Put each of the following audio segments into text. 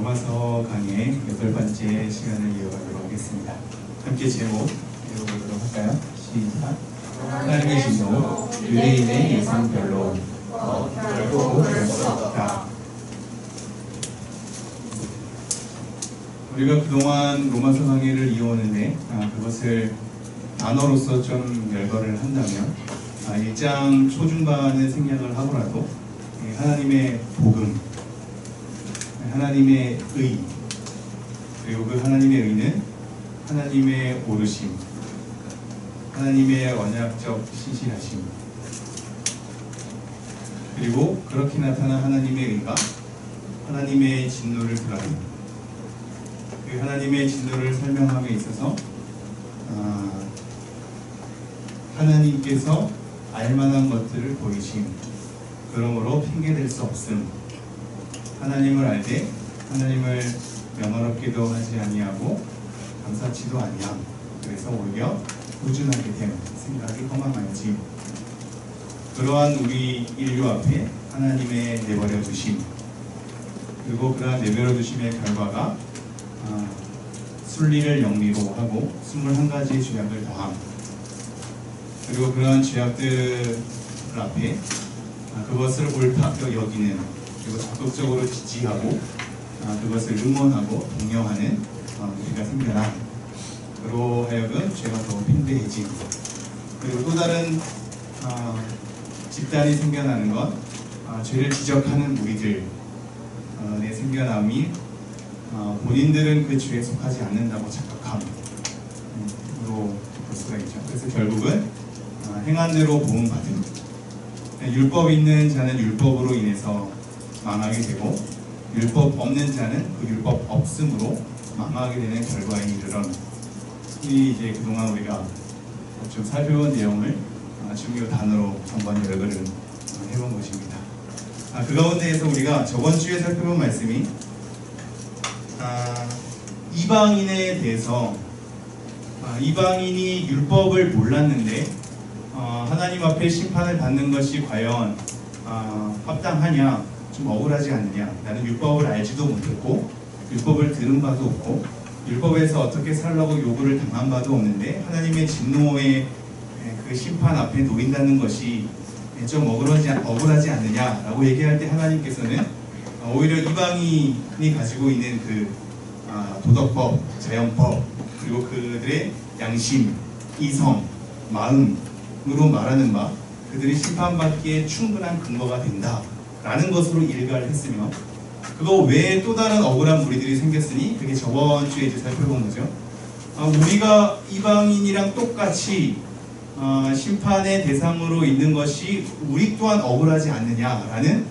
로마서 강의 8번째 시간을 이어가도록 하겠습니다. 함께 제목 읽어보도록 할까요? 시작. 하나님의 진노, 유대인의 예상별로 결코 그럴 수 없다. 우리가 그동안 로마서 강의를 이어오는데 그것을 단어로서 좀 열거를 한다면 1장 초중반을 생략을 하고라도 하나님의 복음, 하나님의 의, 그리고 그 하나님의 의는 하나님의 오르심, 하나님의 언약적 신실하심, 그리고 그렇게 나타난 하나님의 의가 하나님의 진노를 드러내는, 그 하나님의 진노를 설명함에 있어서 하나님께서 알만한 것들을 보이심, 그러므로 핑계댈 수 없음, 하나님을 알되 하나님을 명화롭게도 하지 아니하고 감사치도 아니함, 그래서 오히려 꾸준하게 됨, 생각이 허망하지. 그러한 우리 인류 앞에 하나님의 내버려 두심, 그리고 그러한 내버려 두심의 결과가 순리를 영리로 하고 21가지의 죄악을 더함, 그리고 그러한 죄악들 앞에 그것을 옳다 여기는, 그리고 적극적으로 지지하고 그것을 응원하고 독려하는 우리가 생겨나, 그로 하여금 죄가 더 팽배해지고, 그리고 또 다른 집단이 생겨나는 건 죄를 지적하는 우리들의 생겨남이 본인들은 그 죄에 속하지 않는다고 착각함으로 볼 수가 있죠. 그래서 결국은 행한 대로 보응받음, 율법 있는 자는 율법으로 인해서 망하게 되고 율법 없는 자는 그 율법 없음으로 망하게 되는 결과에 이르러, 이 이제 그동안 우리가 좀 살펴본 내용을 중요 단어로 한번 열거를 해본 것입니다. 그 가운데에서 우리가 저번 주에 살펴본 말씀이 이방인에 대해서, 이방인이 율법을 몰랐는데 하나님 앞에 심판을 받는 것이 과연 합당하냐, 좀 억울하지 않느냐. 나는 율법을 알지도 못했고 율법을 들은 바도 없고 율법에서 어떻게 살라고 요구를 당한 바도 없는데 하나님의 진노의 그 심판 앞에 놓인다는 것이 좀 억울하지 않느냐라고 얘기할 때 하나님께서는 오히려 이방인이 가지고 있는 그 도덕법, 자연법, 그리고 그들의 양심, 이성, 마음으로 말하는 바, 그들이 심판받기에 충분한 근거가 된다 라는 것으로 일가를 했으며, 그거 외에 또 다른 억울한 무리들이 생겼으니 그게 저번 주에 이제 살펴본 거죠. 우리가 이방인이랑 똑같이 심판의 대상으로 있는 것이 우리 또한 억울하지 않느냐라는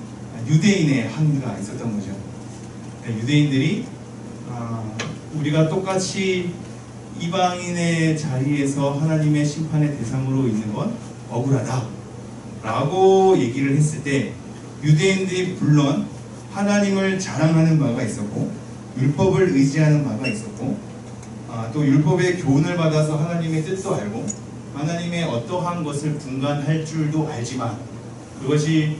유대인의 항의가 있었던 거죠. 유대인들이 우리가 똑같이 이방인의 자리에서 하나님의 심판의 대상으로 있는 건 억울하다 라고 얘기를 했을 때, 유대인들이 물론 하나님을 자랑하는 바가 있었고 율법을 의지하는 바가 있었고 또 율법의 교훈을 받아서 하나님의 뜻도 알고 하나님의 어떠한 것을 분간할 줄도 알지만, 그것이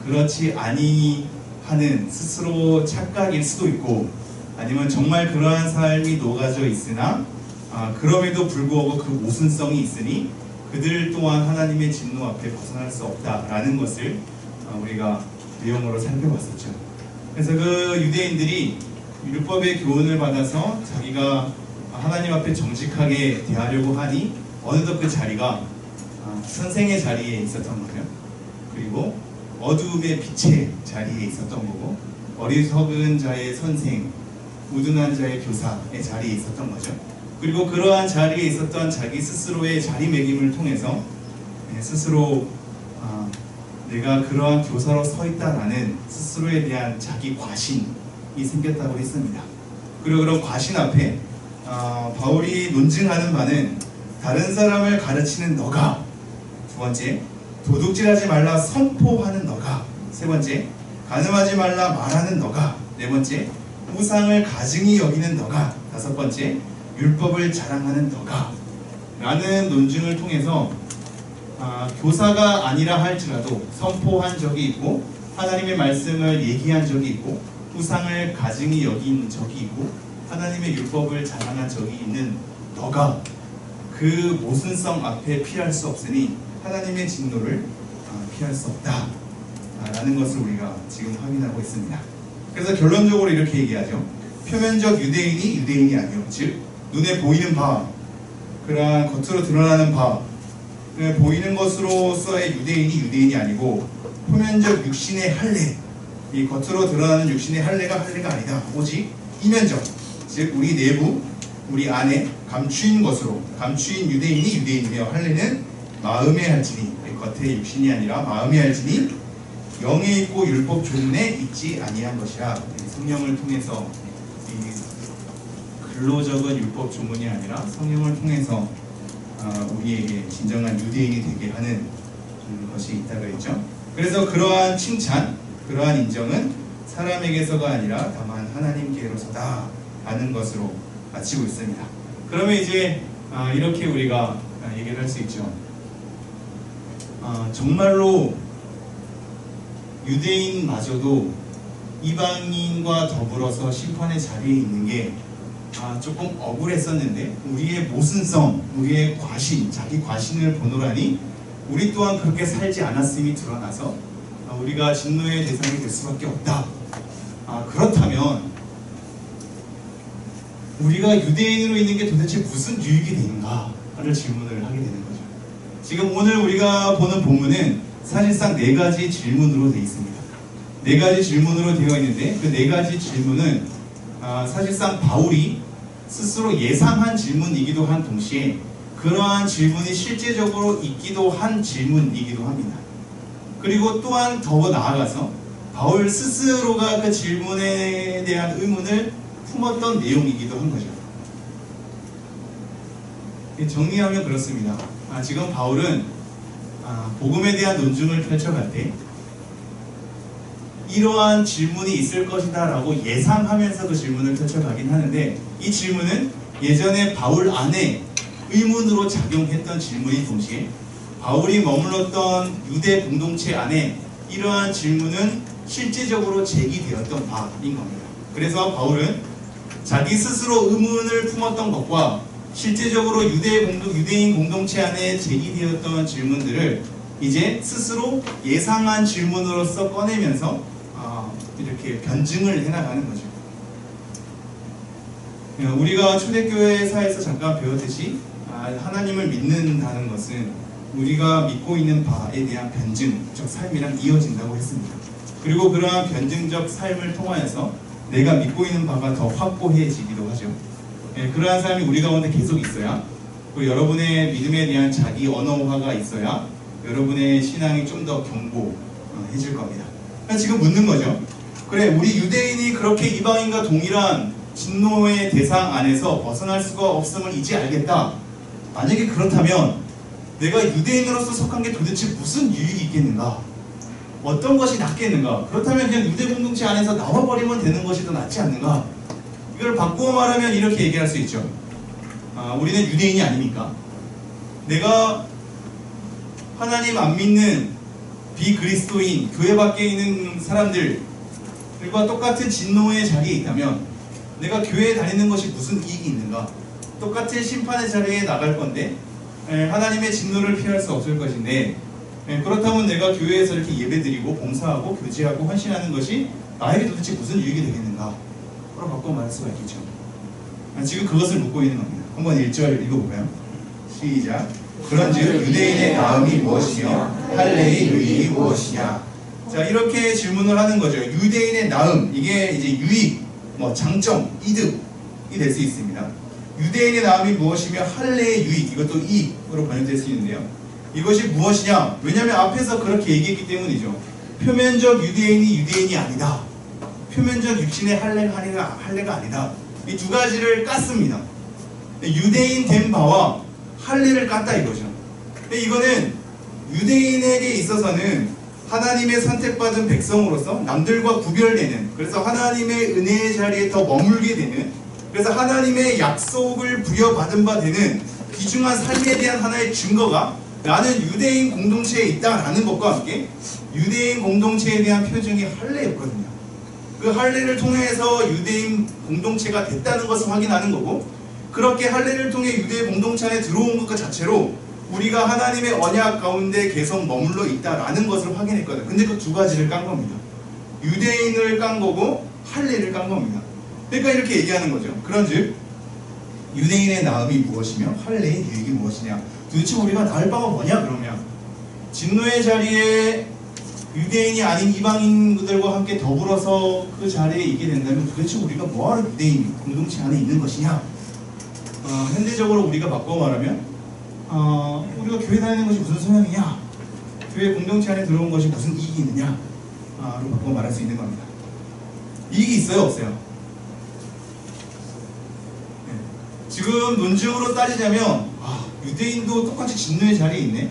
그렇지 아니하는 스스로 착각일 수도 있고, 아니면 정말 그러한 삶이 녹아져 있으나 그럼에도 불구하고 그 모순성이 있으니 그들 또한 하나님의 진노 앞에 벗어날 수 없다라는 것을 우리가 내용으로 살펴봤었죠. 그래서 그 유대인들이 율법의 교훈을 받아서 자기가 하나님 앞에 정직하게 대하려고 하니 어느덧 그 자리가 선생의 자리에 있었던 거죠. 그리고 어두움의 빛의 자리에 있었던 거고, 어리석은 자의 선생, 우둔한 자의 교사의 자리에 있었던 거죠. 그리고 그러한 자리에 있었던 자기 스스로의 자리매김을 통해서 스스로 내가 그러한 교사로 서 있다라는 스스로에 대한 자기 과신이 생겼다고 했습니다. 그리고 그런 과신 앞에 바울이 논증하는 바는 다른 사람을 가르치는 너가, 두 번째, 도둑질하지 말라 선포하는 너가, 세 번째, 간음하지 말라 말하는 너가, 네 번째, 우상을 가증히 여기는 너가, 다섯 번째, 율법을 자랑하는 너가 라는 논증을 통해서 교사가 아니라 할지라도 선포한 적이 있고 하나님의 말씀을 얘기한 적이 있고 우상을 가증히 여긴 적이 있고 하나님의 율법을 자랑한 적이 있는 너가 그 모순성 앞에 피할 수 없으니 하나님의 진노를 피할 수 없다 라는 것을 우리가 지금 확인하고 있습니다. 그래서 결론적으로 이렇게 얘기하죠. 표면적 유대인이 유대인이 아니요, 즉 눈에 보이는 바, 그러한 겉으로 드러나는 바, 보이는 것으로서의 유대인이 유대인이 아니고 표면적 육신의 할례, 이 겉으로 드러나는 육신의 할례가 아니다. 오직 이면적, 즉 우리 내부, 우리 안에 감추인 것으로, 감추인 유대인이 유대인이며 할례는 마음에 할지니, 겉에 육신이 아니라 마음에 할지니 영에 있고 율법 조문에 있지 아니한 것이라. 성령을 통해서, 이 글로 적은 율법 조문이 아니라 성령을 통해서 우리에게 진정한 유대인이 되게 하는 것이 있다고 했죠. 그래서 그러한 칭찬, 그러한 인정은 사람에게서가 아니라 다만 하나님께로서다 하는 것으로 마치고 있습니다. 그러면 이제 이렇게 우리가 얘기를 할 수 있죠. 정말로 유대인마저도 이방인과 더불어서 심판의 자리에 있는 게 조금 억울했었는데, 우리의 모순성, 우리의 과신, 자기 과신을 보노라니 우리 또한 그렇게 살지 않았음이 드러나서 우리가 진노의 대상이 될 수밖에 없다. 그렇다면 우리가 유대인으로 있는 게 도대체 무슨 유익이 되는가를 질문을 하게 되는 거죠. 지금 오늘 우리가 보는 본문은 사실상 4가지 질문으로 되어 있습니다. 4가지 질문으로 되어 있는데 그 4가지 질문은 사실상 바울이 스스로 예상한 질문이기도 한 동시에 그러한 질문이 실제적으로 있기도 한 질문이기도 합니다. 그리고 또한 더 나아가서 바울 스스로가 그 질문에 대한 의문을 품었던 내용이기도 한 거죠. 정리하면 그렇습니다. 지금 바울은 복음에 대한 논증을 펼쳐갈 때 이러한 질문이 있을 것이다 라고 예상하면서 그 질문을 펼쳐가긴 하는데, 이 질문은 예전에 바울 안에 의문으로 작용했던 질문인 동시에 바울이 머물렀던 유대 공동체 안에 이러한 질문은 실제적으로 제기되었던 바인 겁니다. 그래서 바울은 자기 스스로 의문을 품었던 것과 실제적으로 유대인 공동체 안에 제기되었던 질문들을 이제 스스로 예상한 질문으로서 꺼내면서 이렇게 변증을 해나가는 거죠. 우리가 초대교회사에서 잠깐 배웠듯이 하나님을 믿는다는 것은 우리가 믿고 있는 바에 대한 변증적 삶이랑 이어진다고 했습니다. 그리고 그러한 변증적 삶을 통하여서 내가 믿고 있는 바가 더 확고해지기도 하죠. 그러한 삶이 우리 가운데 계속 있어야, 그리고 여러분의 믿음에 대한 자기 언어화가 있어야 여러분의 신앙이 좀 더 견고해질 겁니다. 지금 묻는 거죠. 그래, 우리 유대인이 그렇게 이방인과 동일한 진노의 대상 안에서 벗어날 수가 없음을 이제 알겠다. 만약에 그렇다면 내가 유대인으로서 속한 게 도대체 무슨 유익이 있겠는가? 어떤 것이 낫겠는가? 그렇다면 그냥 유대 공동체 안에서 나와버리면 되는 것이 더 낫지 않는가? 이걸 바꾸어 말하면 이렇게 얘기할 수 있죠. 우리는 유대인이 아니니까 내가 하나님 안 믿는 비그리스도인 교회 밖에 있는 사람들과 똑같은 진노의 자리에 있다면 내가 교회에 다니는 것이 무슨 이익이 있는가? 똑같은 심판의 자리에 나갈 건데 하나님의 진노를 피할 수 없을 것인데, 그렇다면 내가 교회에서 이렇게 예배드리고 봉사하고 교제하고 헌신하는 것이 나에게 도대체 무슨 유익이 되겠는가? 그럼 바꿔 말할 수가 있겠죠. 지금 그것을 묻고 있는 겁니다. 한번 1절 읽어볼까요? 시작. 그런즉 유대인의 나음이 무엇이며 할례의 유익이 무엇이냐? 자, 이렇게 질문을 하는 거죠. 유대인의 나음, 이게 이제 유익, 장점, 이득이 될 수 있습니다. 유대인의 나음이 무엇이며 할례의 유익, 이것도 이익으로 번역될 수 있는데요. 이것이 무엇이냐? 왜냐하면 앞에서 그렇게 얘기했기 때문이죠. 표면적 유대인이 유대인이 아니다. 표면적 육신의 할례가 아니다. 이 두 가지를 깠습니다. 유대인 된 바와 할례를 깠다 이거죠. 이거는 유대인에게 있어서는 하나님의 선택받은 백성으로서 남들과 구별되는, 그래서 하나님의 은혜의 자리에 더 머물게 되는, 그래서 하나님의 약속을 부여받은 바 되는 귀중한 삶에 대한 하나의 증거가 나는 유대인 공동체에 있다라는 것과 함께 유대인 공동체에 대한 표징이 할례였거든요. 그 할례를 통해서 유대인 공동체가 됐다는 것을 확인하는 거고, 그렇게 할례를 통해 유대 공동체 안에 들어온 것 자체로 우리가 하나님의 언약 가운데 계속 머물러 있다라는 것을 확인했거든. 근데 그 두 가지를 깐 겁니다. 유대인을 깐 거고 할례를 깐 겁니다. 그러니까 이렇게 얘기하는 거죠. 그런즉 유대인의 나음이 무엇이며 할례의 유익이 무엇이냐. 도대체 우리가 나을 바가 뭐냐 그러면, 진노의 자리에 유대인이 아닌 이방인들과 함께 더불어서 그 자리에 있게 된다면 도대체 우리가 뭐하러 유대인 공동체 안에 있는 것이냐. 현대적으로 우리가 바꿔 말하면 우리가 교회 다니는 것이 무슨 소용이냐, 교회 공동체 안에 들어온 것이 무슨 이익이 있느냐로 바꿔 말할 수 있는 겁니다. 이익이 있어요 없어요? 네. 지금 논증으로 따지자면 유대인도 똑같이 진노의 자리에 있네.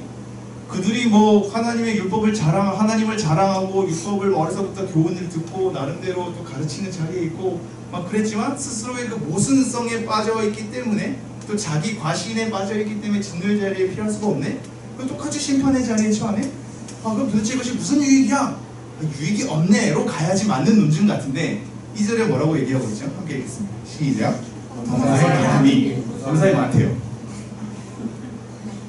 그들이 뭐 하나님의 율법을 하나님을 자랑하고 율법을 어려서부터 교훈을 듣고 나름대로 또 가르치는 자리에 있고 막 그랬지만, 스스로의 그 모순성에 빠져있기 때문에, 또 자기 과신에 빠져있기 때문에 진노의 자리에 필요할 수가 없네. 똑같이 심판의 자리에 처하네. 그럼 도대체 이것이 무슨 유익이야? 유익이 없네로 가야지 맞는 논증 같은데, 2절에 뭐라고 얘기하고 있죠? 함께 읽겠습니다. 시작. 범사에 많음이, 범사에 많대요.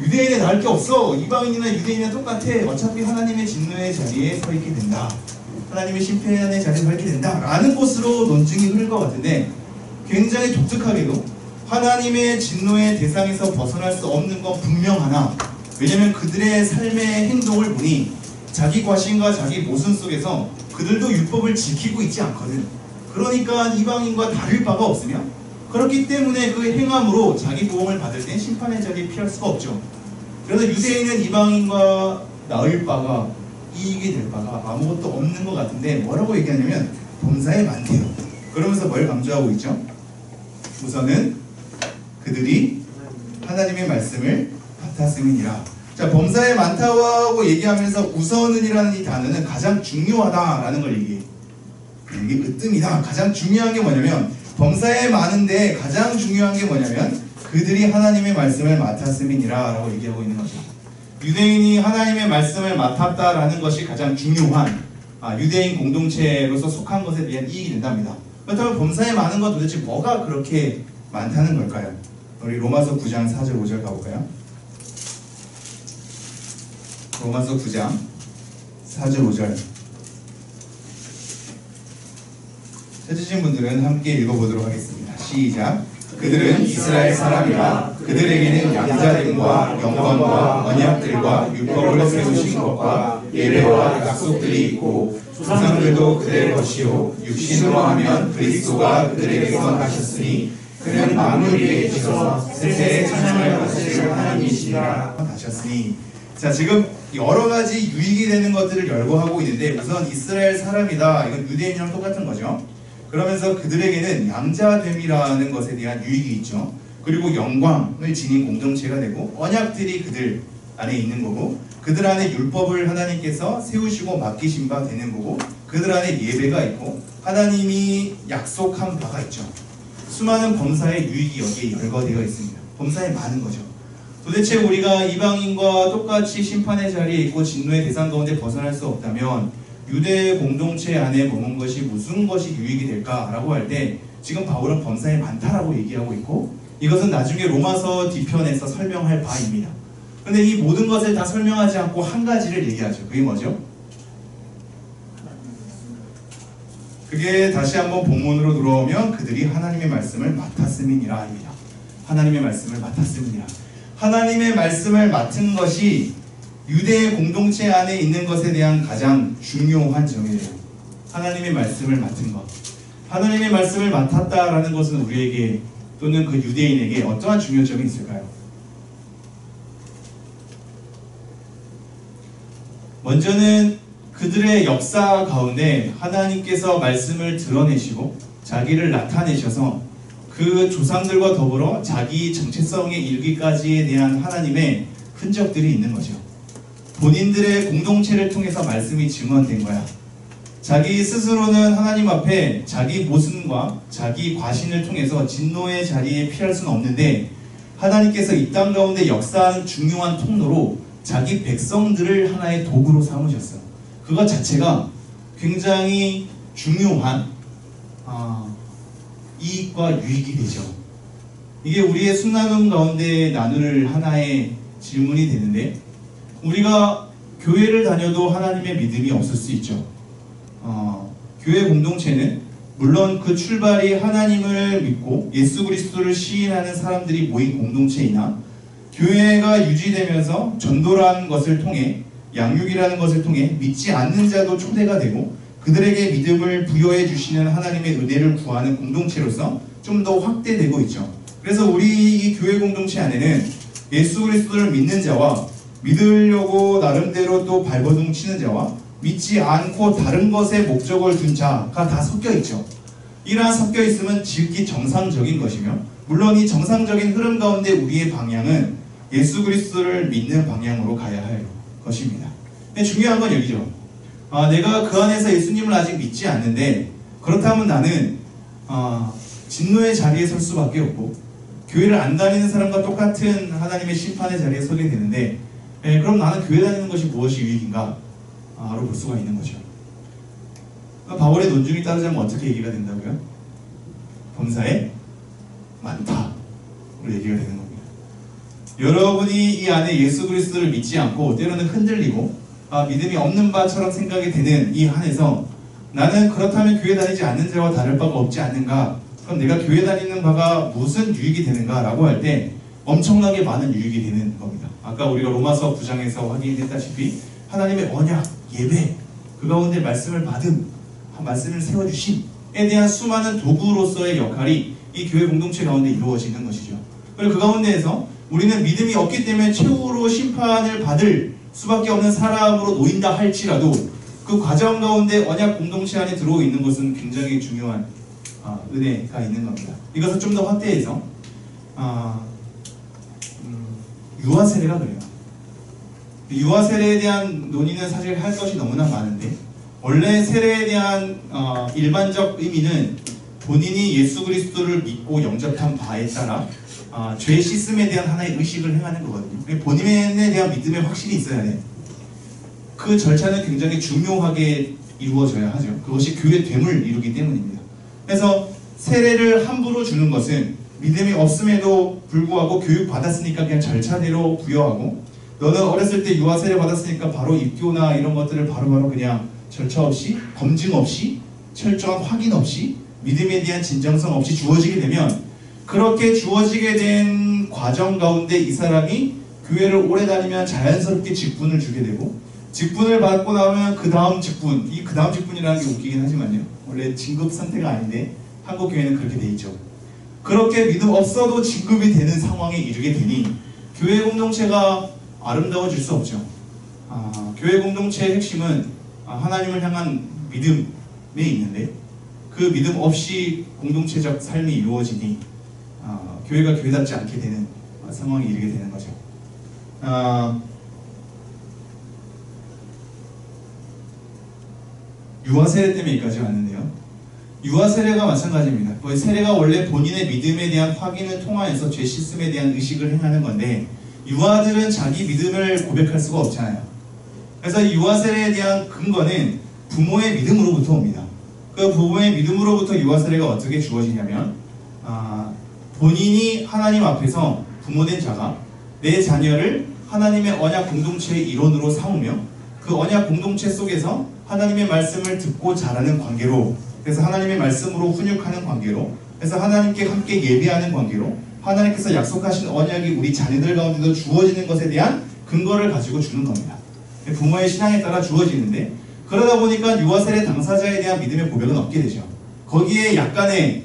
유대인에 다를 게 없어. 이방인이나 유대인이나 똑같아. 어차피 하나님의 진노의 자리에 서 있게 된다, 하나님의 심판의 자리에 서 있게 된다 라는 것으로 논증이 흐를 것 같은데, 굉장히 독특하게도 하나님의 진노의 대상에서 벗어날 수 없는 건 분명하나, 왜냐면 그들의 삶의 행동을 보니 자기 과신과 자기 모순 속에서 그들도 율법을 지키고 있지 않거든. 그러니까 이방인과 다를 바가 없으며, 그렇기 때문에 그 행함으로 자기 보험을 받을 땐 심판의 자리에 피할 수가 없죠. 그래서 유대인은 이방인과 나을 바가, 이익이 될 바가 아무것도 없는 것 같은데, 뭐라고 얘기하냐면 범사에 많대요. 그러면서 뭘 강조하고 있죠? 우선은 그들이 하나님의 말씀을 맡았음이니라. 자, 범사에 많다고 얘기하면서 우선은이라는 이 단어는 가장 중요하다라는 걸 얘기해요. 이게 으뜸이다. 가장 중요한 게 뭐냐면, 범사에 많은데 가장 중요한 게 뭐냐면 그들이 하나님의 말씀을 맡았음이니라 라고 얘기하고 있는 거죠. 유대인이 하나님의 말씀을 맡았다라는 것이 가장 중요한 유대인 공동체로서 속한 것에 대한 이익이 된답니다. 그렇다면 범사에 많은 건 도대체 뭐가 그렇게 많다는 걸까요? 우리 로마서 9장 4절 5절 가볼까요? 로마서 9장 4절 5절 찾으신 분들은 함께 읽어보도록 하겠습니다. 시작. 그들은 이스라엘 사람이라 그들에게는 양자됨과 영광과 언약들과 율법을 세우신 것과 예배와 약속들이 있고, 조상들도 그들의 것이요 육신으로 하면 그리스도가 그들에게서 나셨으니 그는 만물 위에 계셔서 세세에 찬양할 것을 하나님이시니라 하셨으니. 자, 지금 여러 가지 유익이 되는 것들을 열거하고 있는데, 우선 이스라엘 사람이다, 이건 유대인이랑 똑같은 거죠. 그러면서 그들에게는 양자됨이라는 것에 대한 유익이 있죠. 그리고 영광을 지닌 공동체가 되고, 언약들이 그들 안에 있는 거고, 그들 안에 율법을 하나님께서 세우시고 맡기신 바 되는 거고, 그들 안에 예배가 있고 하나님이 약속한 바가 있죠. 수많은 범사의 유익이 여기에 열거되어 있습니다. 범사에 많은 거죠. 도대체 우리가 이방인과 똑같이 심판의 자리에 있고 진노의 대상 가운데 벗어날 수 없다면 유대 공동체 안에 머문 것이 무슨 것이 유익이 될까라고 할 때, 지금 바울은 범사에 많다라고 얘기하고 있고, 이것은 나중에 로마서 뒤편에서 설명할 바입니다. 그런데 이 모든 것을 다 설명하지 않고 한 가지를 얘기하죠. 그게 뭐죠? 그게 다시 한번 본문으로 들어오면 그들이 하나님의 말씀을 맡았음이니라 입니다. 하나님의 말씀을 맡았음이니라. 하나님의 말씀을 맡은 것이 유대 공동체 안에 있는 것에 대한 가장 중요한 점이에요. 하나님의 말씀을 맡은 것. 하나님의 말씀을 맡았다라는 것은 우리에게 또는 그 유대인에게 어떠한 중요점이 있을까요? 먼저는 그들의 역사 가운데 하나님께서 말씀을 드러내시고 자기를 나타내셔서 그 조상들과 더불어 자기 정체성에 이르기까지에 대한 하나님의 흔적들이 있는 거죠. 본인들의 공동체를 통해서 말씀이 증언된 거야. 자기 스스로는 하나님 앞에 자기 모순과 자기 과신을 통해서 진노의 자리에 피할 수는 없는데, 하나님께서 이 땅 가운데 역사하는 중요한 통로로 자기 백성들을 하나의 도구로 삼으셨어요. 그것 자체가 굉장히 중요한 이익과 유익이 되죠. 이게 우리의 순나눔 가운데 나눌 하나의 질문이 되는데, 우리가 교회를 다녀도 하나님의 믿음이 없을 수 있죠. 교회 공동체는 물론 그 출발이 하나님을 믿고 예수 그리스도를 시인하는 사람들이 모인 공동체이나, 교회가 유지되면서 전도라는 것을 통해, 양육이라는 것을 통해 믿지 않는 자도 초대가 되고 그들에게 믿음을 부여해 주시는 하나님의 은혜를 구하는 공동체로서 좀 더 확대되고 있죠. 그래서 우리 이 교회 공동체 안에는 예수 그리스도를 믿는 자와 믿으려고 나름대로 또 발버둥 치는 자와 믿지 않고 다른 것에 목적을 둔 자가 다 섞여 있죠. 이러한 섞여 있음은 지극히 정상적인 것이며, 물론 이 정상적인 흐름 가운데 우리의 방향은 예수 그리스도를 믿는 방향으로 가야 할 것입니다. 근데 중요한 건 여기죠. 내가 그 안에서 예수님을 아직 믿지 않는데, 그렇다면 나는 진노의 자리에 설 수밖에 없고 교회를 안 다니는 사람과 똑같은 하나님의 심판의 자리에 서게 되는데, 그럼 나는 교회 다니는 것이 무엇이 유익인가? 로 볼 수가 있는 거죠. 바울의 논증이 따르자면 어떻게 얘기가 된다고요? 범사에 많다로 얘기가 되는 겁니다. 여러분이 이 안에 예수 그리스도를 믿지 않고 때로는 흔들리고 믿음이 없는 바처럼 생각이 되는 이 한에서, 나는 그렇다면 교회 다니지 않는 자와 다를 바가 없지 않는가? 그럼 내가 교회 다니는 바가 무슨 유익이 되는가? 라고 할 때 엄청나게 많은 유익이 되는 겁니다. 아까 우리가 로마서 9장에서 확인했다시피 하나님의 언약, 예배, 그 가운데 말씀을 받음, 말씀을 세워주심에 대한 수많은 도구로서의 역할이 이 교회 공동체 가운데 이루어지는 것이죠. 그리고 그 가운데에서 우리는 믿음이 없기 때문에 최후로 심판을 받을 수밖에 없는 사람으로 놓인다 할지라도 그 과정 가운데 언약 공동체 안에 들어있는 것은 굉장히 중요한 은혜가 있는 겁니다. 이것을 좀 더 확대해서 유아 세례가 그래요. 유아 세례에 대한 논의는 사실 할 것이 너무나 많은데, 원래 세례에 대한 일반적 의미는 본인이 예수 그리스도를 믿고 영접한 바에 따라 죄 씻음에 대한 하나의 의식을 행하는 거거든요. 본인에 대한 믿음에 확신이 있어야 돼. 그 절차는 굉장히 중요하게 이루어져야 하죠. 그것이 교회 됨을 이루기 때문입니다. 그래서 세례를 함부로 주는 것은 믿음이 없음에도 불구하고 교육받았으니까 그냥 절차대로 부여하고, 너는 어렸을 때 유아 세례 받았으니까 바로 입교나 이런 것들을 바로바로 그냥 절차 없이, 검증 없이, 철저한 확인 없이, 믿음에 대한 진정성 없이 주어지게 되면, 그렇게 주어지게 된 과정 가운데 이 사람이 교회를 오래 다니면 자연스럽게 직분을 주게 되고, 직분을 받고 나면 그 다음 직분, 이 그 다음 직분이라는 게 웃기긴 하지만요, 원래 진급 상태가 아닌데 한국 교회는 그렇게 돼 있죠. 그렇게 믿음 없어도 진급이 되는 상황에 이르게 되니 교회 공동체가 아름다워질 수 없죠. 교회 공동체의 핵심은 하나님을 향한 믿음에 있는데, 그 믿음 없이 공동체적 삶이 이루어지니 교회가 교회답지 않게 되는 상황에 이르게 되는 거죠. 유아 세례 때문에 여기까지 왔는데요. 유아 세례가 마찬가지입니다. 세례가 원래 본인의 믿음에 대한 확인을 통하여서 죄 씻음에 대한 의식을 행하는 건데, 유아들은 자기 믿음을 고백할 수가 없잖아요. 그래서 유아 세례에 대한 근거는 부모의 믿음으로부터 옵니다. 그 부모의 믿음으로부터 유아 세례가 어떻게 주어지냐면, 본인이 하나님 앞에서 부모된 자가 내 자녀를 하나님의 언약 공동체의 일원으로 삼으며, 그 언약 공동체 속에서 하나님의 말씀을 듣고 자라는 관계로, 그래서 하나님의 말씀으로 훈육하는 관계로, 그래서 하나님께 함께 예배하는 관계로, 하나님께서 약속하신 언약이 우리 자녀들 가운데도 주어지는 것에 대한 근거를 가지고 주는 겁니다. 부모의 신앙에 따라 주어지는데, 그러다 보니까 유아 세례 당사자에 대한 믿음의 고백은 없게 되죠. 거기에 약간의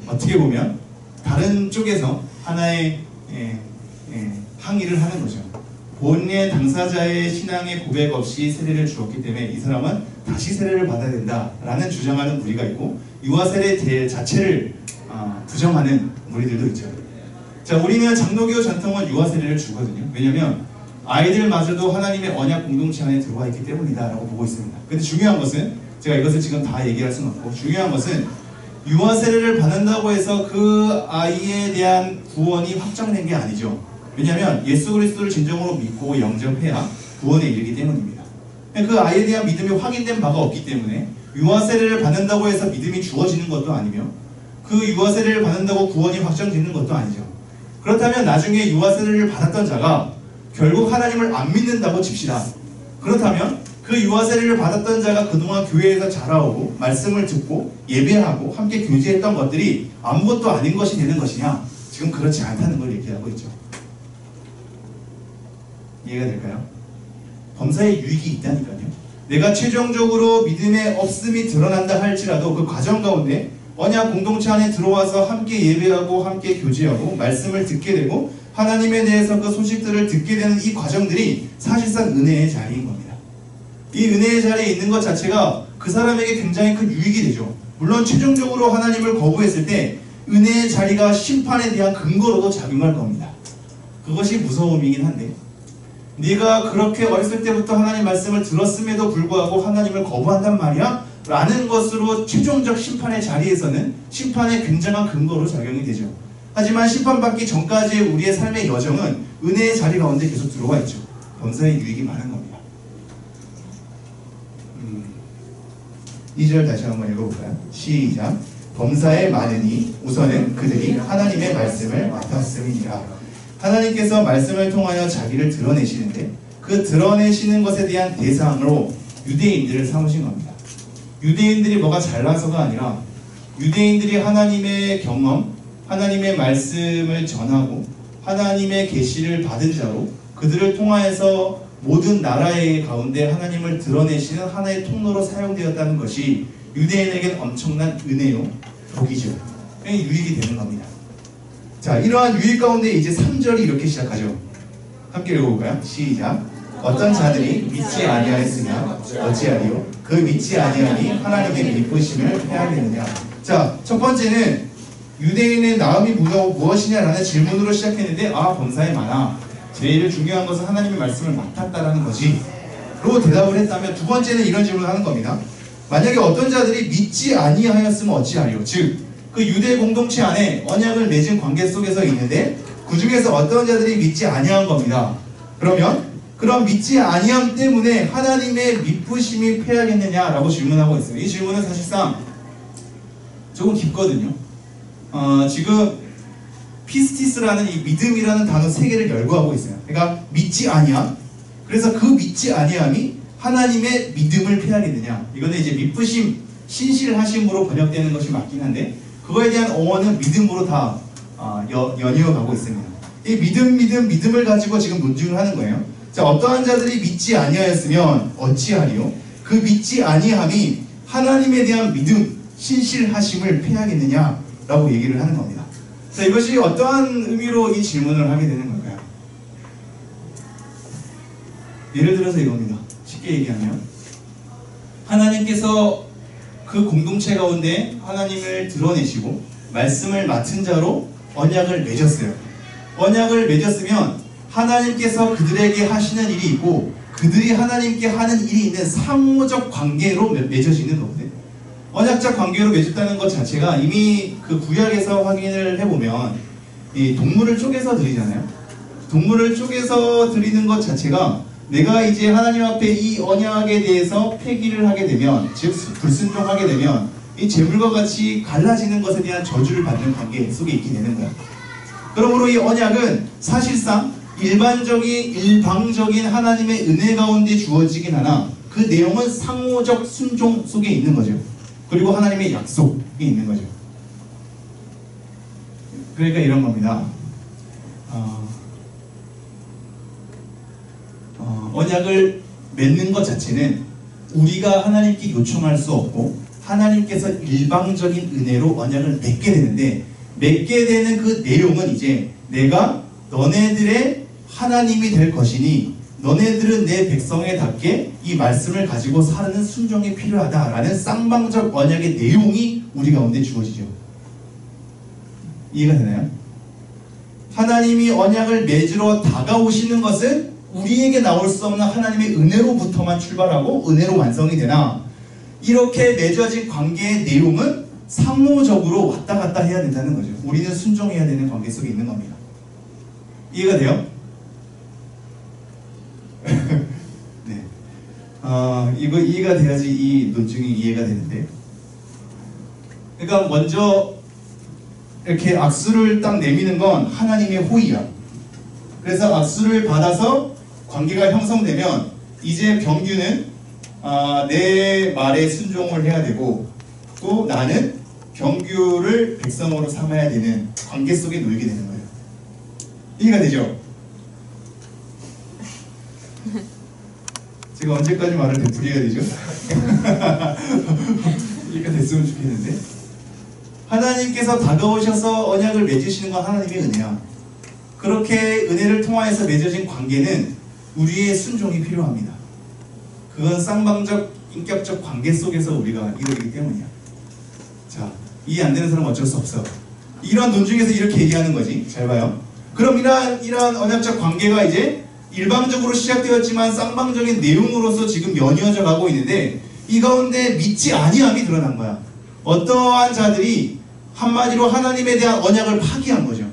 어떻게 보면 다른 쪽에서 하나의 항의를 하는 거죠. 본의 당사자의 신앙의 고백 없이 세례를 주었기 때문에 이 사람은 다시 세례를 받아야 된다라는 주장하는 무리가 있고, 유아 세례 자체를 부정하는 무리들도 있죠. 자, 우리는 장로교 전통은 유아 세례를 주거든요. 왜냐하면 아이들마저도 하나님의 언약 공동체 안에 들어와 있기 때문이다라고 보고 있습니다. 근데 중요한 것은, 제가 이것을 지금 다 얘기할 수는 없고, 중요한 것은 유아 세례를 받는다고 해서 그 아이에 대한 구원이 확정된 게 아니죠. 왜냐하면 예수 그리스도를 진정으로 믿고 영접해야 구원에 이르기 때문입니다. 그 아이에 대한 믿음이 확인된 바가 없기 때문에 유아 세례를 받는다고 해서 믿음이 주어지는 것도 아니며 그 유아 세례를 받는다고 구원이 확정되는 것도 아니죠. 그렇다면 나중에 유아 세례를 받았던 자가 결국 하나님을 안 믿는다고 칩시다. 그렇다면 그 유아 세례를 받았던 자가 그동안 교회에서 자라오고 말씀을 듣고 예배하고 함께 교제했던 것들이 아무것도 아닌 것이 되는 것이냐? 지금 그렇지 않다는 걸 얘기하고 있죠. 이해가 될까요? 범사에 유익이 있다니까요. 내가 최종적으로 믿음의 없음이 드러난다 할지라도 그 과정 가운데 언약 공동체 안에 들어와서 함께 예배하고 함께 교제하고 말씀을 듣게 되고 하나님에 대해서 그 소식들을 듣게 되는 이 과정들이 사실상 은혜의 자리인 겁니다. 이 은혜의 자리에 있는 것 자체가 그 사람에게 굉장히 큰 유익이 되죠. 물론 최종적으로 하나님을 거부했을 때 은혜의 자리가 심판에 대한 근거로도 작용할 겁니다. 그것이 무서움이긴 한데 네가 그렇게 어렸을 때부터 하나님 말씀을 들었음에도 불구하고 하나님을 거부한단 말이야? 라는 것으로 최종적 심판의 자리에서는 심판의 굉장한 근거로 작용이 되죠. 하지만 심판받기 전까지의 우리의 삶의 여정은 은혜의 자리 가운데 계속 들어와 있죠. 범사의 유익이 많은 겁니다. 2절 다시 한번 읽어볼까요? 시작. 범사에 많으니 우선은 그들이 하나님의 말씀을 맡았음이니라. 하나님께서 말씀을 통하여 자기를 드러내시는데 그 드러내시는 것에 대한 대상으로 유대인들을 삼으신 겁니다. 유대인들이 뭐가 잘나서가 아니라 유대인들이 하나님의 경험, 하나님의 말씀을 전하고 하나님의 계시를 받은 자로 그들을 통하여서 모든 나라의 가운데 하나님을 드러내시는 하나의 통로로 사용되었다는 것이 유대인에게는 엄청난 은혜요, 복이죠. 유익이 되는 겁니다. 자, 이러한 유익 가운데 이제 3절이 이렇게 시작하죠. 함께 읽어볼까요? 시작. 어떤 자들이 믿지 아니하였으냐 어찌하리요? 그 믿지 아니하니 하나님의 기쁘심을 패하겠느냐. 자, 첫 번째는 유대인의 나음이 무엇이냐라는 질문으로 시작했는데 범사에 많아. 제일 중요한 것은 하나님의 말씀을 맡았다라는 거지. 로 대답을 했다면 두 번째는 이런 질문을 하는 겁니다. 만약에 어떤 자들이 믿지 아니하였으면 어찌하리요? 즉 그 유대 공동체 안에 언약을 맺은 관계 속에서 있는데 그 중에서 어떤 자들이 믿지 아니한 겁니다. 그러면 그런 믿지 아니함 때문에 하나님의 미쁘심이 패하겠느냐라고 질문하고 있어요. 이 질문은 사실상 조금 깊거든요. 지금 피스티스라는 이 믿음이라는 단어 세 개를 열거하고 있어요. 그러니까 믿지 아니함. 그래서 그 믿지 아니함이 하나님의 믿음을 패하겠느냐. 이거는 이제 미쁘심, 신실하심으로 번역되는 것이 맞긴 한데 그거에 대한 어원은 믿음으로 다 연이어 가고 있습니다. 이 믿음을 가지고 지금 논증을 하는 거예요. 자, 어떠한 자들이 믿지 아니하였으면 어찌하리요? 그 믿지 아니함이 하나님에 대한 믿음, 신실하심을 패하겠느냐라고 얘기를 하는 겁니다. 자, 이것이 어떠한 의미로 이 질문을 하게 되는 걸까요? 예를 들어서 이겁니다. 쉽게 얘기하면 하나님께서 그 공동체 가운데 하나님을 드러내시고 말씀을 맡은 자로 언약을 맺었어요. 언약을 맺었으면 하나님께서 그들에게 하시는 일이 있고 그들이 하나님께 하는 일이 있는 상호적 관계로 맺어지는 거거든요. 언약적 관계로 맺었다는 것 자체가 이미 그 구약에서 확인을 해보면 이 동물을 쪼개서 드리잖아요. 동물을 쪼개서 드리는 것 자체가 내가 이제 하나님 앞에 이 언약에 대해서 폐기를 하게 되면, 즉 불순종하게 되면 이 재물과 같이 갈라지는 것에 대한 저주를 받는 관계 속에 있게 되는 거야. 그러므로 이 언약은 사실상 일방적인 하나님의 은혜 가운데 주어지긴 하나 그 내용은 상호적 순종 속에 있는 거죠. 그리고 하나님의 약속이 있는 거죠. 그러니까 이런 겁니다. 언약을 맺는 것 자체는 우리가 하나님께 요청할 수 없고 하나님께서 일방적인 은혜로 언약을 맺게 되는데 맺게 되는 그 내용은 이제 내가 너네들의 하나님이 될 것이니 너네들은 내 백성에답게 이 말씀을 가지고 사는 순종이 필요하다라는 쌍방적 언약의 내용이 우리 가운데 주어지죠. 이해가 되나요? 하나님이 언약을 맺으러 다가오시는 것은 우리에게 나올 수 없는 하나님의 은혜로부터만 출발하고 은혜로 완성이 되나 이렇게 맺어진 관계의 내용은 상호적으로 왔다 갔다 해야 된다는 거죠. 우리는 순종해야 되는 관계 속에 있는 겁니다. 이해가 돼요? 네. 이거 이해가 돼야지 이 논증이 이해가 되는데. 그러니까 먼저 이렇게 악수를 딱 내미는 건 하나님의 호의야. 그래서 악수를 받아서 관계가 형성되면 이제 병규는 내 말에 순종을 해야 되고 또 나는 병규를 백성으로 삼아야 되는 관계 속에 놓이게 되는 거예요. 이해가 되죠? 제가 언제까지 말을 되풀이해야 되죠? 이해가 됐으면 좋겠는데. 하나님께서 다가오셔서 언약을 맺으시는 건 하나님의 은혜야. 그렇게 은혜를 통하여서 맺어진 관계는 우리의 순종이 필요합니다. 그건 쌍방적 인격적 관계 속에서 우리가 이루어지기 때문이야. 자, 이해 안 되는 사람은 어쩔 수 없어. 이런 논중에서 이렇게 얘기하는 거지. 잘 봐요. 그럼 이러한 언약적 관계가 이제 일방적으로 시작되었지만 쌍방적인 내용으로서 지금 연이어져 가고 있는데 이 가운데 믿지 아니함이 드러난 거야. 어떠한 자들이 한마디로 하나님에 대한 언약을 파기한 거죠.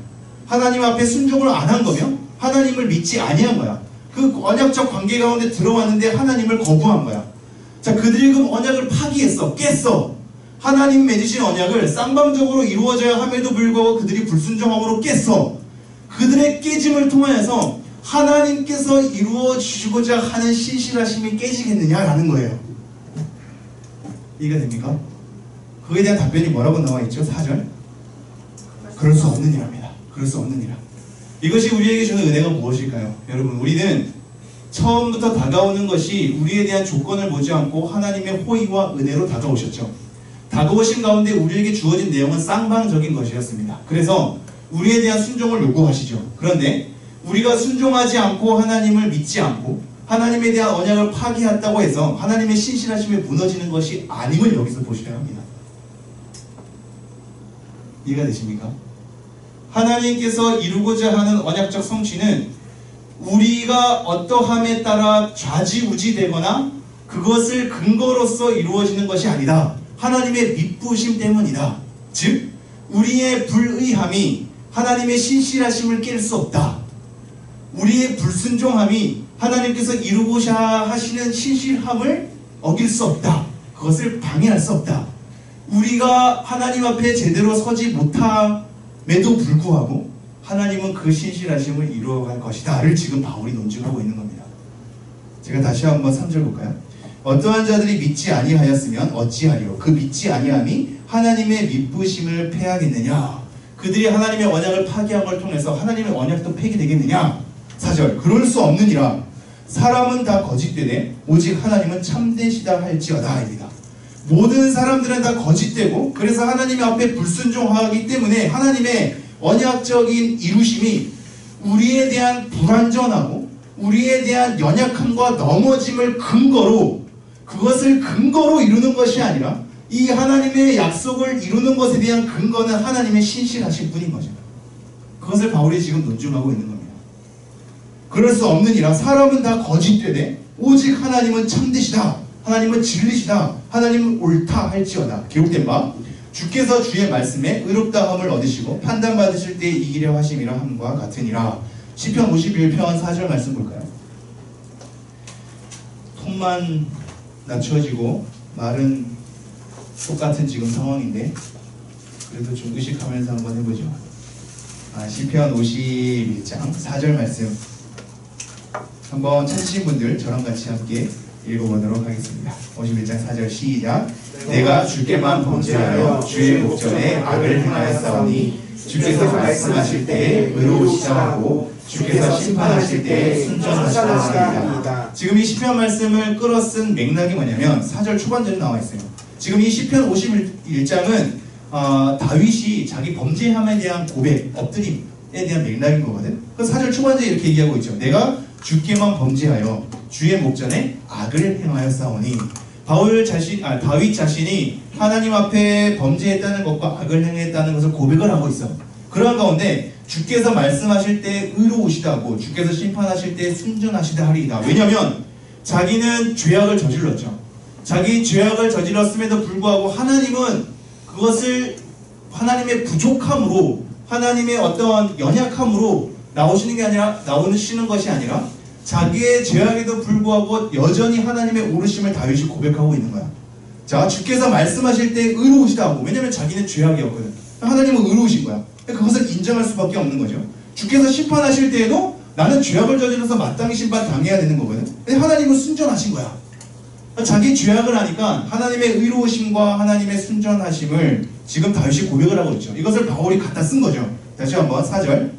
하나님 앞에 순종을 안 한 거며 하나님을 믿지 아니한 거야. 그 언약적 관계 가운데 들어왔는데 하나님을 거부한 거야. 자, 그들이 그럼 언약을 파기했어. 깼어. 하나님 맺으신 언약을 쌍방적으로 이루어져야 함에도 불구하고 그들이 불순종함으로 깼어. 그들의 깨짐을 통하여서 하나님께서 이루어 주시고자 하는 신실하심이 깨지겠느냐라는 거예요. 이해가 됩니까? 그에 대한 답변이 뭐라고 나와 있죠? 4절. 그럴 수 없는 일입니다. 그럴 수 없는 일이라. 이것이 우리에게 주는 은혜가 무엇일까요? 여러분, 우리는 처음부터 다가오는 것이 우리에 대한 조건을 보지 않고 하나님의 호의와 은혜로 다가오셨죠. 다가오신 가운데 우리에게 주어진 내용은 쌍방적인 것이었습니다. 그래서 우리에 대한 순종을 요구하시죠. 그런데 우리가 순종하지 않고 하나님을 믿지 않고 하나님에 대한 언약을 파기했다고 해서 하나님의 신실하심이 무너지는 것이 아님을 여기서 보셔야 합니다. 이해가 되십니까? 하나님께서 이루고자 하는 언약적 성취는 우리가 어떠함에 따라 좌지우지되거나 그것을 근거로서 이루어지는 것이 아니다. 하나님의 미쁘심 때문이다. 즉 우리의 불의함이 하나님의 신실하심을 깰 수 없다. 우리의 불순종함이 하나님께서 이루고자 하시는 신실함을 어길 수 없다. 그것을 방해할 수 없다. 우리가 하나님 앞에 제대로 서지 못함에도 불구하고 하나님은 그 신실하심을 이루어갈 것이다를 지금 바울이 논증하고 있는 겁니다. 제가 다시 한번 3절 볼까요? 어떠한 자들이 믿지 아니하였으면 어찌하리요? 그 믿지 아니함이 하나님의 미쁘심을 패하겠느냐? 그들이 하나님의 언약을 파기한 걸 통해서 하나님의 언약도 폐기되겠느냐? 4절. 그럴 수 없느니라. 사람은 다 거짓되되 오직 하나님은 참되시다 할지어다. 입니다. 모든 사람들은 다 거짓되고 그래서 하나님 앞에 불순종하기 때문에 하나님의 언약적인 이루심이 우리에 대한 불완전하고 우리에 대한 연약함과 넘어짐을 근거로 그것을 근거로 이루는 것이 아니라 이 하나님의 약속을 이루는 것에 대한 근거는 하나님의 신실하신 분인 거죠. 그것을 바울이 지금 논증하고 있는 겁니다. 그럴 수 없느니라. 사람은 다 거짓되되 오직 하나님은 참되시다. 하나님은 진리시다. 하나님은 옳다 할지어다. 기록된 바 주께서 주의 말씀에 의롭다함을 얻으시고 판단받으실 때 이기려 하심이라 함과 같으니라. 시편 51편 4절 말씀 볼까요? 톤만 낮춰지고 말은 똑같은 지금 상황인데 그래도 좀 의식하면서 한번 해보죠. 시편 51장 4절 말씀 한번 찾으신 분들 저랑 같이 함께 읽어보도록 하겠습니다. 51장 4절 시작. 내가 주께만 범죄하여 주의 목전에 악을 행하였사오니 주께서 말씀하실 때에 의로우시다 하고 주께서 심판하실 때에 순전하시다 하리이다. 지금 이 시편 말씀을 끌어쓴 맥락이 뭐냐면 4절 초반절에 나와 있어요. 지금 이 시편 51장은 다윗이 자기 범죄함에 대한 고백, 엎드림에 대한 맥락인 거거든. 그래서 4절 초반절에 이렇게 얘기하고 있죠. 내가 주께만 범죄하여 주의 목전에 악을 행하였사오니 다윗 자신이 하나님 앞에 범죄했다는 것과 악을 행했다는 것을 고백을 하고 있어. 그런 가운데 주께서 말씀하실 때 의로우시다고 주께서 심판하실 때 순전하시다 하리이다. 왜냐하면 자기는 죄악을 저질렀죠. 자기 죄악을 저질렀음에도 불구하고 하나님은 그것을 하나님의 부족함으로 하나님의 어떤 연약함으로 나오시는 것이 아니라 자기의 죄악에도 불구하고 여전히 하나님의 오르심을 다윗이 고백하고 있는 거야. 자, 주께서 말씀하실 때 의로우시다고. 왜냐면 자기는 죄악이었거든. 하나님은 의로우신 거야. 그것을 인정할 수밖에 없는 거죠. 주께서 심판하실 때에도 나는 죄악을 저질러서 마땅히 심판 당해야 되는 거거든. 근데 하나님은 순전하신 거야. 자기 죄악을 하니까 하나님의 의로우심과 하나님의 순전하심을 지금 다윗이 고백을 하고 있죠. 이것을 바울이 갖다 쓴 거죠. 다시 한번 4절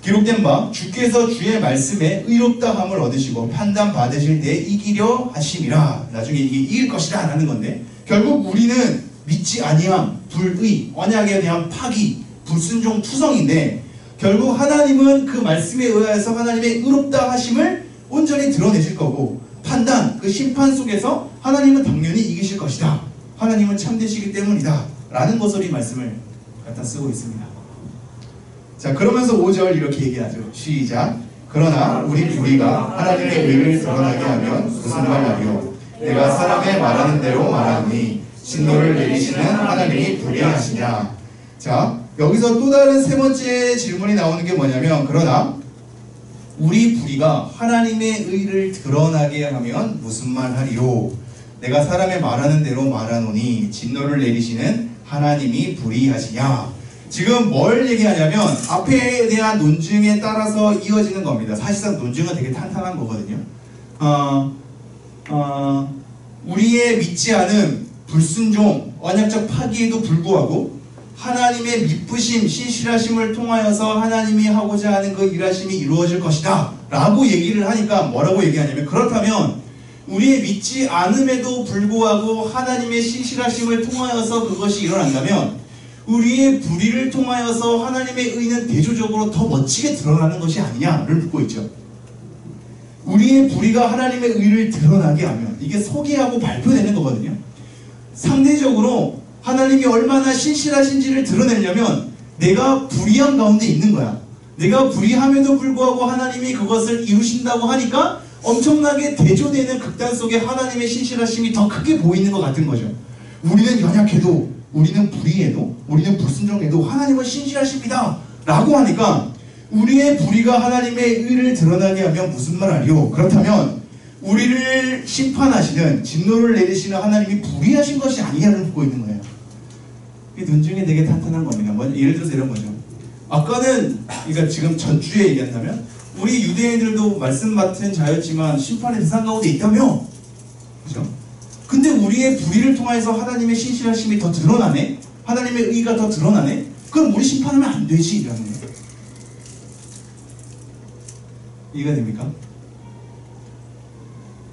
기록된 바 주께서 주의 말씀에 의롭다함을 얻으시고 판단 받으실 때 이기려 하심이라. 나중에 이게 이길 것이라 라는 건데, 결국 우리는 믿지 아니함, 불의, 언약에 대한 파기, 불순종, 투성인데 결국 하나님은 그 말씀에 의하여서 하나님의 의롭다 하심을 온전히 드러내실 거고, 판단, 그 심판 속에서 하나님은 당연히 이기실 것이다. 하나님은 참되시기 때문이다 라는 것으로 이 말씀을 갖다 쓰고 있습니다. 자, 그러면서 5절 이렇게 얘기하죠. 시작. 그러나 우리가 하나님의 의를 드러나게 하면 무슨 말이요? 내가 사람의 말하는 대로 말하니 진노를 내리시는 하나님이 불의하시냐. 자, 여기서 또 다른 세 번째 질문이 나오는 게 뭐냐면, 그러나 우리 불의가 하나님의 의를 드러나게 하면 무슨 말하리요? 내가 사람의 말하는 대로 말하노니 진노를 내리시는 하나님이 불의하시냐. 지금 뭘 얘기하냐면 앞에 대한 논증에 따라서 이어지는 겁니다. 사실상 논증은 되게 탄탄한 거거든요. 우리의 믿지 않음, 불순종, 언약적 파기에도 불구하고 하나님의 미쁘심, 신실하심을 통하여서 하나님이 하고자 하는 그 일하심이 이루어질 것이다 라고 얘기를 하니까 뭐라고 얘기하냐면, 그렇다면 우리의 믿지 않음에도 불구하고 하나님의 신실하심을 통하여서 그것이 일어난다면 우리의 불의를 통하여서 하나님의 의는 대조적으로 더 멋지게 드러나는 것이 아니냐를 묻고 있죠. 우리의 불의가 하나님의 의를 드러나게 하면 이게 소개하고 발표되는 거거든요. 상대적으로 하나님이 얼마나 신실하신지를 드러내려면 내가 불의한 가운데 있는 거야. 내가 불의함에도 불구하고 하나님이 그것을 이루신다고 하니까 엄청나게 대조되는 극단 속에 하나님의 신실하심이 더 크게 보이는 것 같은 거죠. 우리는 연약해도, 우리는 불의해도, 우리는 불순종해도 하나님은 신실하십니다 라고 하니까 우리의 불의가 하나님의 의를 드러나게 하면 무슨 말하리요? 그렇다면 우리를 심판하시는, 진노를 내리시는 하나님이 불의하신 것이 아니냐를 묻고 있는 거예요. 이게 논증이 되게 탄탄한 겁니다. 예를 들어서 이런 거죠. 아까는, 그러니까 지금 전주에 얘기한다면 우리 유대인들도 말씀 맡은 자였지만 심판의 대상 가운데 있다며, 그죠? 근데 우리의 불의를 통해서 하나님의 신실하심이 더 드러나네? 하나님의 의가 더 드러나네? 그럼 우리 심판하면 안 되지 이라는 거예요. 이해가 됩니까?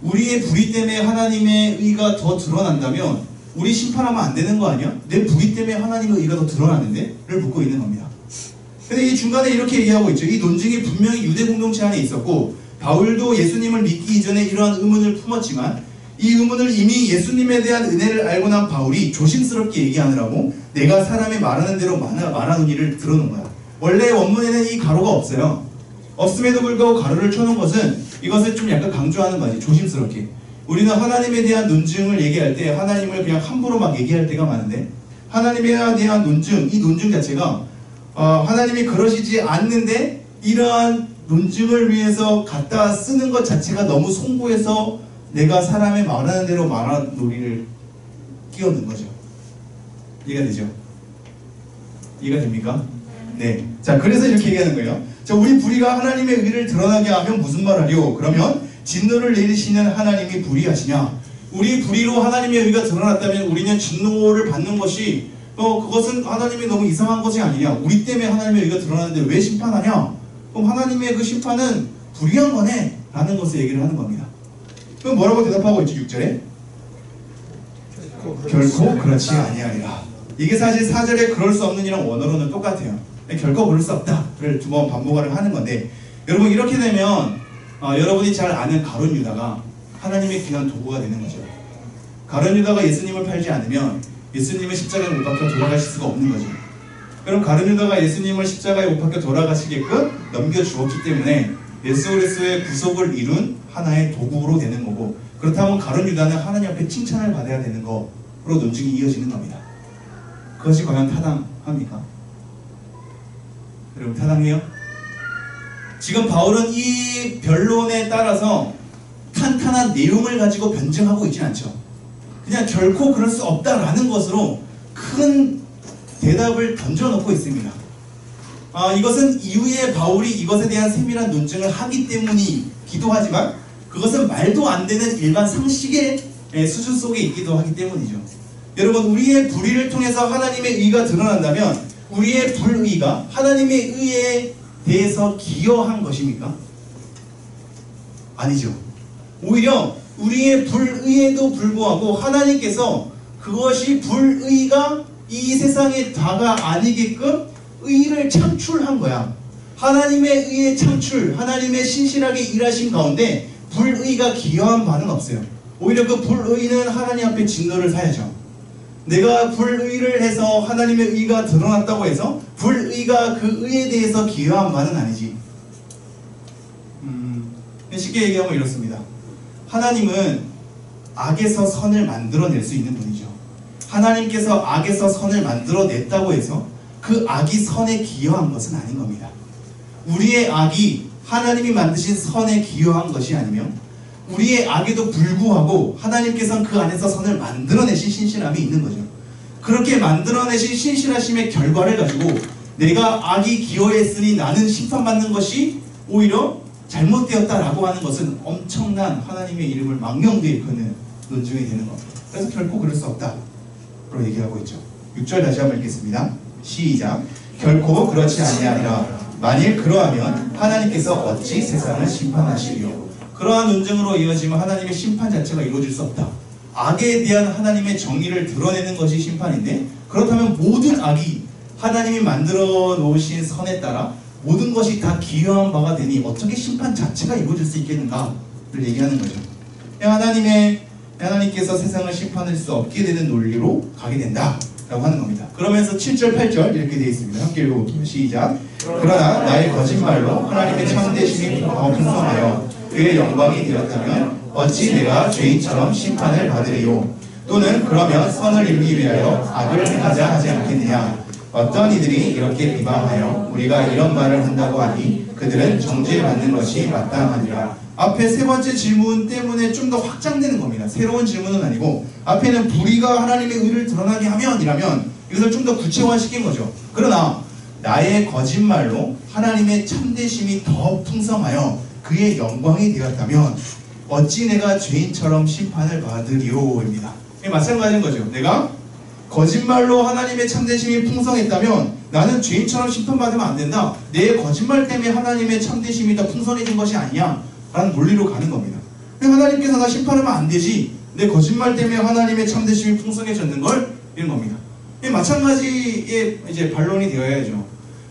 우리의 불의 때문에 하나님의 의가 더 드러난다면 우리 심판하면 안 되는 거 아니야? 내 불의 때문에 하나님의 의가 더 드러나는데? 를 묻고 있는 겁니다. 근데 이 중간에 이렇게 얘기하고 있죠. 이 논증이 분명히 유대 공동체 안에 있었고 바울도 예수님을 믿기 이전에 이러한 의문을 품었지만 이 의문을 이미 예수님에 대한 은혜를 알고 난 바울이 조심스럽게 얘기하느라고 내가 사람의 말하는 대로 말하노니를 들어놓은 거야. 원래 원문에는 이 가로가 없어요. 없음에도 불구하고 가로를 쳐놓은 것은 이것을 좀 약간 강조하는 거지. 조심스럽게. 우리는 하나님에 대한 논증을 얘기할 때 하나님을 그냥 함부로 막 얘기할 때가 많은데, 하나님에 대한 논증, 이 논증 자체가 하나님이 그러시지 않는데 이러한 논증을 위해서 갖다 쓰는 것 자체가 너무 송구해서 내가 사람의 말하는 대로 말하는 놀이를 끼얹는 거죠. 이해가 되죠? 이해가 됩니까? 네. 자, 그래서 이렇게 얘기하는 거예요. 자, 우리 불의가 하나님의 의를 드러나게 하면 무슨 말하리요? 그러면 진노를 내리시는 하나님이 불의하시냐? 우리 불의로 하나님의 의가 드러났다면 우리는 진노를 받는 것이 그것은 하나님이 너무 이상한 것이 아니냐? 우리 때문에 하나님의 의가 드러나는데 왜 심판하냐? 그럼 하나님의 그 심판은 불의한 거네? 라는 것을 얘기를 하는 겁니다. 그럼 뭐라고 대답하고 있죠? 6절에 결코 그렇지 아니하리라. 이게 사실 4절에 그럴 수 없는 이랑 원어로는 똑같아요. 결코 그럴 수 없다를 두 번 반복을 하는 건데, 여러분 이렇게 되면 여러분이 잘 아는 가룟 유다가 하나님의 귀한 도구가 되는 거죠. 가룟 유다가 예수님을 팔지 않으면 예수님을 십자가에 못 박혀 돌아가실 수가 없는 거죠. 그럼 가룟 유다가 예수님을 십자가에 못 박혀 돌아가시게끔 넘겨주었기 때문에 예수 그리스도의 구속을 이룬 하나의 도구로 되는 거고, 그렇다면 가룟 유다는 하나님 앞에 칭찬을 받아야 되는 거로 논증이 이어지는 겁니다. 그것이 과연 타당합니까? 여러분 타당해요? 지금 바울은 이 변론에 따라서 탄탄한 내용을 가지고 변증하고 있지 않죠. 그냥 결코 그럴 수 없다라는 것으로 큰 대답을 던져놓고 있습니다. 이것은 이후에 바울이 이것에 대한 세밀한 논증을 하기 때문이기도 하지만 그것은 말도 안 되는 일반 상식의 수준 속에 있기도 하기 때문이죠. 여러분, 우리의 불의를 통해서 하나님의 의가 드러난다면 우리의 불의가 하나님의 의에 대해서 기여한 것입니까? 아니죠. 오히려 우리의 불의에도 불구하고 하나님께서 그것이 불의가 이 세상의 다가 아니게끔 의를 창출한 거야. 하나님의 의의 창출, 하나님의 신실하게 일하신 가운데 불의가 기여한 바는 없어요. 오히려 그 불의는 하나님 앞에 진노를 사야죠. 내가 불의를 해서 하나님의 의가 드러났다고 해서 불의가 그 의에 대해서 기여한 바는 아니지. 쉽게 얘기하면 이렇습니다. 하나님은 악에서 선을 만들어낼 수 있는 분이죠. 하나님께서 악에서 선을 만들어냈다고 해서 그 악이 선에 기여한 것은 아닌 겁니다. 우리의 악이 하나님이 만드신 선에 기여한 것이 아니면 우리의 악에도 불구하고 하나님께서는 그 안에서 선을 만들어내신 신실함이 있는 거죠. 그렇게 만들어내신 신실하심의 결과를 가지고 내가 악이 기여했으니 나는 심판받는 것이 오히려 잘못되었다라고 하는 것은 엄청난 하나님의 이름을 망령되이 거는 논증이 되는 겁니다. 그래서 결코 그럴 수 없다로 얘기하고 있죠. 6절 다시 한번 읽겠습니다. 시작. 결코 그렇지 아니하리라. 만일 그러하면 하나님께서 어찌 세상을 심판하시리요. 그러한 논증으로 이어지면 하나님의 심판 자체가 이루어질 수 없다. 악에 대한 하나님의 정의를 드러내는 것이 심판인데, 그렇다면 모든 악이 하나님이 만들어 놓으신 선에 따라 모든 것이 다 기여한 바가 되니 어떻게 심판 자체가 이루어질 수 있겠는가를 얘기하는 거죠. 하나님께서 세상을 심판할 수 없게 되는 논리로 가게 된다 라고 하는 겁니다. 그러면서 7절 8절 이렇게 되어 있습니다. 함께 읽어볼게요. 시작. 그러나 나의 거짓말로 하나님의 참되심이 더 풍성하여 그의 영광이 되었다면 어찌 내가 죄인처럼 심판을 받으리요. 또는 그러면 선을 이루기 위하여 악을 행하자 하지 않겠느냐. 어떤 이들이 이렇게 비방하여 우리가 이런 말을 한다고 하니 그들은 정죄받는 것이 마땅하니라. 앞에 세 번째 질문 때문에 좀 더 확장되는 겁니다. 새로운 질문은 아니고 앞에는 불의가 하나님의 의를 드러나게 하면 이라면 이것을 좀 더 구체화시킨 거죠. 그러나 나의 거짓말로 하나님의 참되심이 더 풍성하여 그의 영광이 되었다면 어찌 내가 죄인처럼 심판을 받으리오입니다. 마찬가지인 거죠. 내가 거짓말로 하나님의 참되심이 풍성했다면 나는 죄인처럼 심판받으면 안 된다. 내 거짓말 때문에 하나님의 참되심이 더 풍성해진 것이 아니냐 라는 논리로 가는 겁니다. 하나님께서 나 심판하면 안 되지, 내 거짓말 때문에 하나님의 참되심이 풍성해졌는 걸, 이런 겁니다. 마찬가지의 이제 반론이 되어야죠.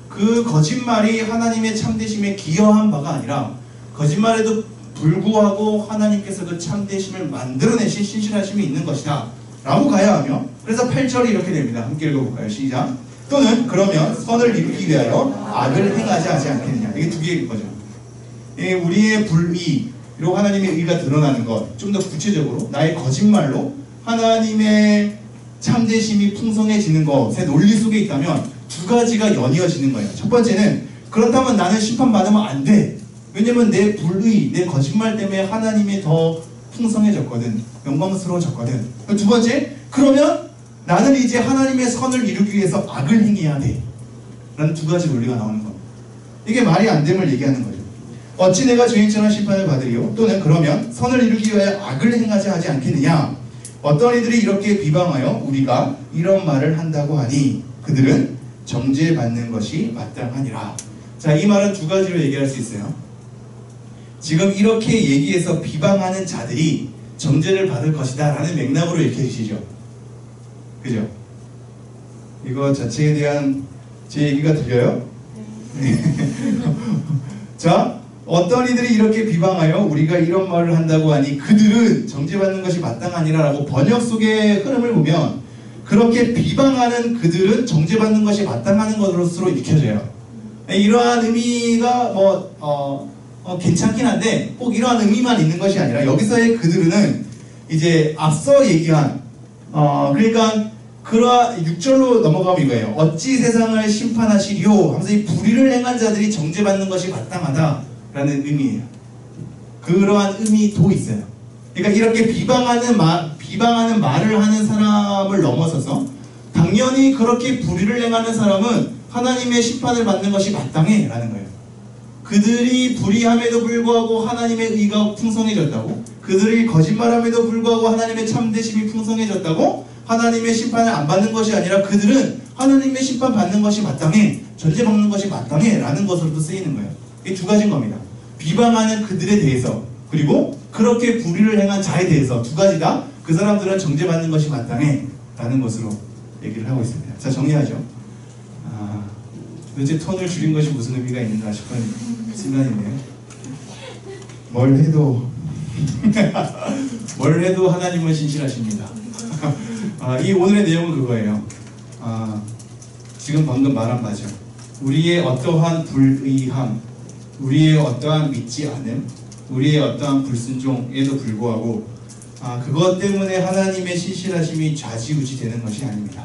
그 거짓말이 하나님의 참되심에 기여한 바가 아니라 거짓말에도 불구하고 하나님께서 그 참되심을 만들어내신 신실하심이 있는 것이다 라고 가야 하며, 그래서 8절이 이렇게 됩니다. 함께 읽어볼까요? 시작. 또는 그러면 선을 이루기 위하여 악을 행하지 하지 않겠느냐. 이게 두 개일 거죠. 우리의 불의로 하나님의 의가 드러나는 것, 좀 더 구체적으로 나의 거짓말로 하나님의 참되심이 풍성해지는 것의 논리 속에 있다면 두 가지가 연이어지는 거예요. 첫 번째는 그렇다면 나는 심판받으면 안 돼. 왜냐면 내 불의, 내 거짓말 때문에 하나님이 더 풍성해졌거든, 영광스러워졌거든. 두 번째, 그러면 나는 이제 하나님의 선을 이루기 위해서 악을 행해야 돼 라는 두 가지 논리가 나오는 겁니다. 이게 말이 안 됨을 얘기하는 거죠. 어찌 내가 죄인처럼 심판을 받으리요. 또는 그러면 선을 이루기 위하여 악을 행하지 하지 않겠느냐. 어떤 이들이 이렇게 비방하여 우리가 이런 말을 한다고 하니 그들은 정죄받는 것이 마땅하니라. 자, 이 말은 두 가지로 얘기할 수 있어요. 지금 이렇게 얘기해서 비방하는 자들이 정죄를 받을 것이다 라는 맥락으로 읽혀주시죠. 그죠? 이거 자체에 대한 제 얘기가 들려요? 네. 자, 어떤 이들이 이렇게 비방하여 우리가 이런 말을 한다고 하니 그들은 정죄받는 것이 마땅하니라 라고 번역 속의 흐름을 보면 그렇게 비방하는 그들은 정죄받는 것이 마땅한 것으로 읽혀져요. 이러한 의미가 괜찮긴 한데 꼭 이러한 의미만 있는 것이 아니라 여기서의 그들은 이제 앞서 얘기한 그러니까 그러한 6절로 넘어가면 이거예요. 어찌 세상을 심판하시리요 하면서 이 불의를 행한 자들이 정죄받는 것이 마땅하다라는 의미예요. 그러한 의미도 있어요. 그러니까 이렇게 비방하는 말을 하는 사람을 넘어서서 당연히 그렇게 불의를 행하는 사람은 하나님의 심판을 받는 것이 마땅해 라는 거예요. 그들이 불의함에도 불구하고 하나님의 의가 풍성해졌다고, 그들이 거짓말함에도 불구하고 하나님의 참되심이 풍성해졌다고, 하나님의 심판을 안 받는 것이 아니라 그들은 하나님의 심판 받는 것이 마땅해, 전제받는 것이 마땅해 라는 것으로도 쓰이는 거예요. 이 두 가지인 겁니다. 비방하는 그들에 대해서, 그리고 그렇게 불의를 행한 자에 대해서 두 가지 다 그 사람들은 정죄받는 것이 마땅해 라는 것으로 얘기를 하고 있습니다. 자, 정리하죠. 도대체 톤을 줄인 것이 무슨 의미가 있는가 싶은 순간이네요. 뭘 해도 뭘 해도 하나님은 신실하십니다. 이 오늘의 내용은 그거예요. 지금 방금 말한 바죠. 우리의 어떠한 불의함, 우리의 어떠한 믿지 않음, 우리의 어떠한 불순종에도 불구하고 그것 때문에 하나님의 신실하심이 좌지우지 되는 것이 아닙니다.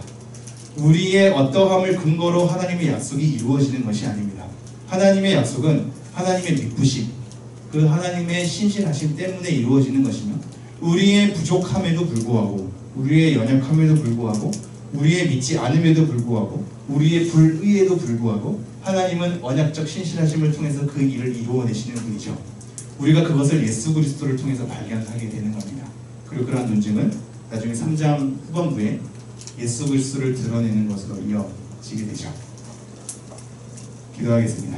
우리의 어떠함을 근거로 하나님의 약속이 이루어지는 것이 아닙니다. 하나님의 약속은 하나님의 믿으심, 그 하나님의 신실하심 때문에 이루어지는 것이며, 우리의 부족함에도 불구하고, 우리의 연약함에도 불구하고, 우리의 믿지 않음에도 불구하고, 우리의 불의에도 불구하고 하나님은 언약적 신실하심을 통해서 그 일을 이루어내시는 분이죠. 우리가 그것을 예수 그리스도를 통해서 발견하게 되는 겁니다. 그리고 그러한 논증은 나중에 3장 후반부에 예수 그리스도를 드러내는 것으로 이어지게 되죠. 기도하겠습니다.